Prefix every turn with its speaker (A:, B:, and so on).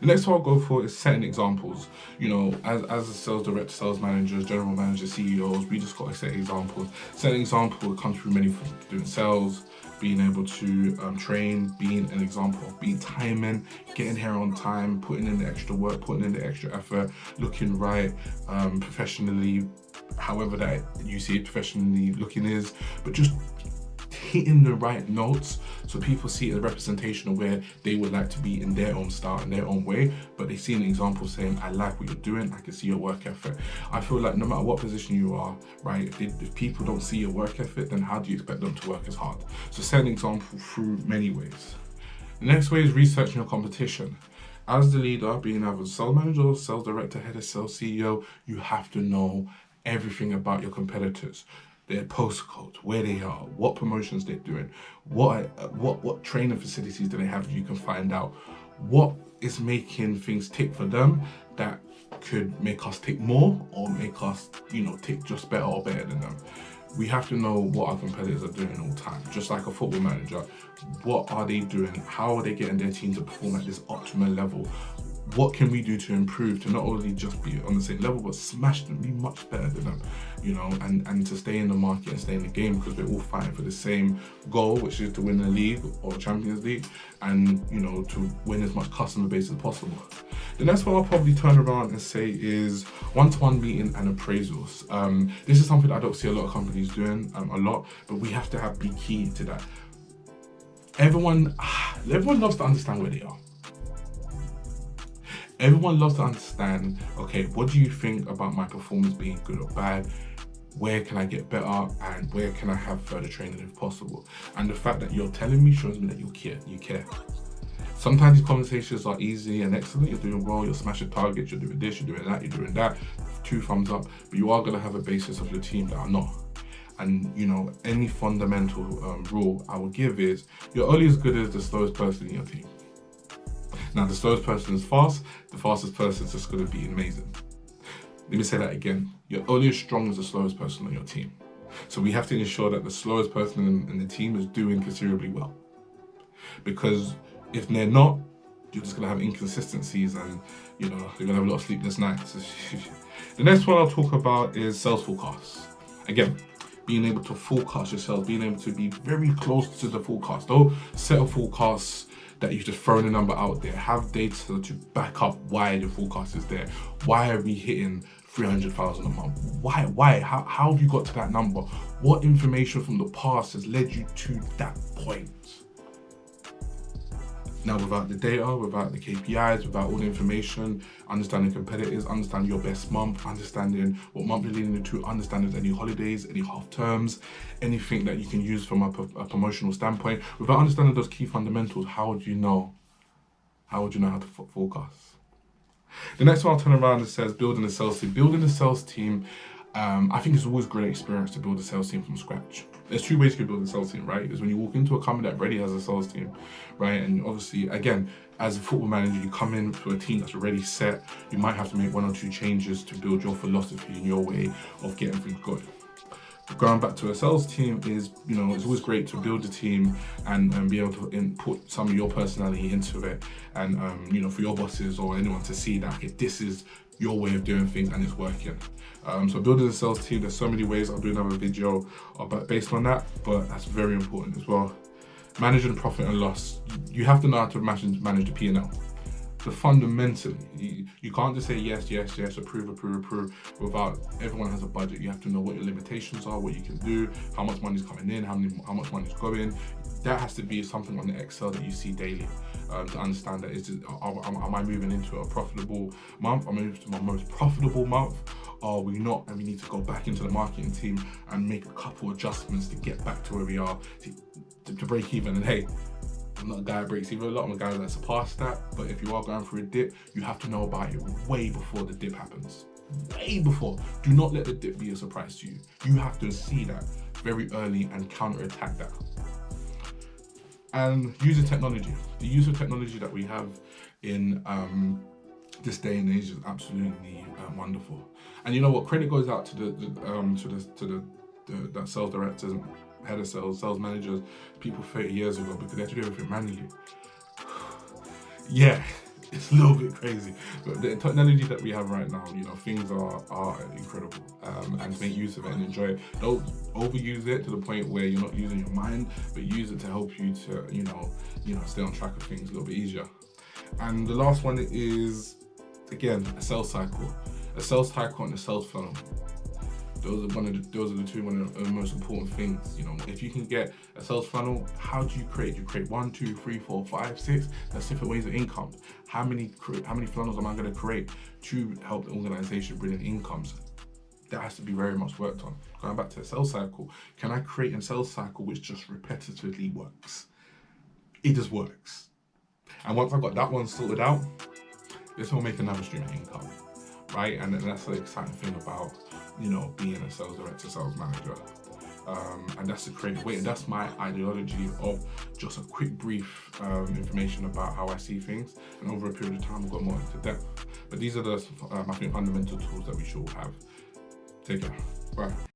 A: The next one I'll go for is setting examples. You know, as a sales director, sales managers, general managers, CEOs, we just got to set examples. Setting example comes through many things: doing sales, being able to train, being an example of being timing, getting here on time, putting in the extra work, putting in the extra effort, looking right, professionally, however that you see it professionally looking is, but just hitting the right notes so people see a representation of where they would like to be in their own style, in their own way, but they see an example saying, I like what you're doing, I can see your work ethic. I feel like no matter what position you are, right, if people don't see your work ethic, then how do you expect them to work as hard? So set an example through many ways. The next way is researching your competition. As the leader, being either sales manager, sales director, head of sales, CEO, you have to know everything about your competitors, their postcode, where they are, what promotions they're doing, what training facilities do they have. You can find out what is making things tick for them that could make us tick more or make us, tick just better or better than them. We have to know what our competitors are doing all the time. Just like a football manager, what are they doing? How are they getting their team to perform at this optimal level? What can we do to improve to not only just be on the same level, but smash them, be much better than them, and to stay in the market and stay in the game, because we're all fighting for the same goal, which is to win the league or Champions League, and to win as much customer base as possible. The next one I'll probably turn around and say is one-to-one meeting and appraisals. This is something I don't see a lot of companies doing a lot, but we have to be key to that. Everyone loves to understand where they are. Everyone loves to understand, okay, what do you think about my performance being good or bad? Where can I get better, and where can I have further training if possible? And the fact that you're telling me shows me that you care. Sometimes these conversations are easy and excellent. You're doing well, you're smashing targets, you're doing this, you're doing that, you're doing that. 2 thumbs up, but you are going to have a basis of your team that are not. And any fundamental rule I would give is you're only as good as the slowest person in your team. Now, the slowest person is fast, the fastest person is just going to be amazing. Let me say that again. You're only as strong as the slowest person on your team. So we have to ensure that the slowest person in the team is doing considerably well. Because if they're not, you're just going to have inconsistencies, and you're going to have a lot of sleepless nights. The next one I'll talk about is sales forecasts. Again, being able to forecast yourself, being able to be very close to the forecast. Don't set a forecast that you've just thrown a number out there. Have data to back up why the forecast is there. Why are we hitting 300,000 a month? Why? How have you got to that number? What information from the past has led you to that point? Now, without the data, without the KPIs, without all the information, understanding competitors, understanding your best month, understanding what month you're leading into, understanding any holidays, any half terms, anything that you can use from a promotional standpoint. Without understanding those key fundamentals, how would you know how to forecast? The next one I'll turn around and says building a sales team. Building a sales team, I think it's always a great experience to build a sales team from scratch. There's 2 ways to build a sales team, right? Is when you walk into a company that already has a sales team, right? And obviously, again, as a football manager, you come in to a team that's already set. You might have to make 1 or 2 changes to build your philosophy and your way of getting things going. Going back to a sales team is, it's always great to build a team and be able to input some of your personality into it, and for your bosses or anyone to see that, okay, this is your way of doing things and it's working. So building a sales team, there's so many ways. I'll do another video based on that, but that's very important as well. Managing profit and loss. You have to know how to manage the P&L. So fundamentally, you can't just say yes, approve, without everyone has a budget. You have to know what your limitations are, what you can do, how much money is coming in, how much money is going. That has to be something on the Excel that you see daily, to understand that am I moving into a profitable month? Am I moving to my most profitable month? Are we not? And we need to go back into the marketing team and make a couple adjustments to get back to where we are, to break even. And hey, I'm not a guy that breaks even. A lot of guys that surpass that, but if you are going through a dip, you have to know about it way before the dip happens. Way before. Do not let the dip be a surprise to you. You have to see that very early and counter-attack that. And using technology. The use of technology that we have in this day and age is absolutely wonderful. And you know what? Credit goes out to the sales directors, head of sales managers, people 30 years ago, because they had to do everything manually. Yeah, it's a little bit crazy. But the technology that we have right now, you know, things are incredible. And make use of it and enjoy it. Don't overuse it to the point where you're not using your mind, but use it to help you to, you know, stay on track of things a little bit easier. And the last one is, again, a sales cycle. A sales cycle and a sales funnel. Those are the two most important things. You know, if you can get a sales funnel, how do you create? You create 1, 2, 3, 4, 5, 6. That's different ways of income. How many funnels am I going to create to help the organization bring in incomes? That has to be very much worked on. Going back to the sales cycle, can I create a sales cycle which just repetitively works? It just works. And once I got that one sorted out, this will make another stream of income, right? And that's the exciting thing about, you know, being a sales director, sales manager. And that's the creative way. And that's my ideology of just a quick, brief information about how I see things. And over a period of time, we'll go more into depth. But these are the, I think, fundamental tools that we should all have. Take care. Bye.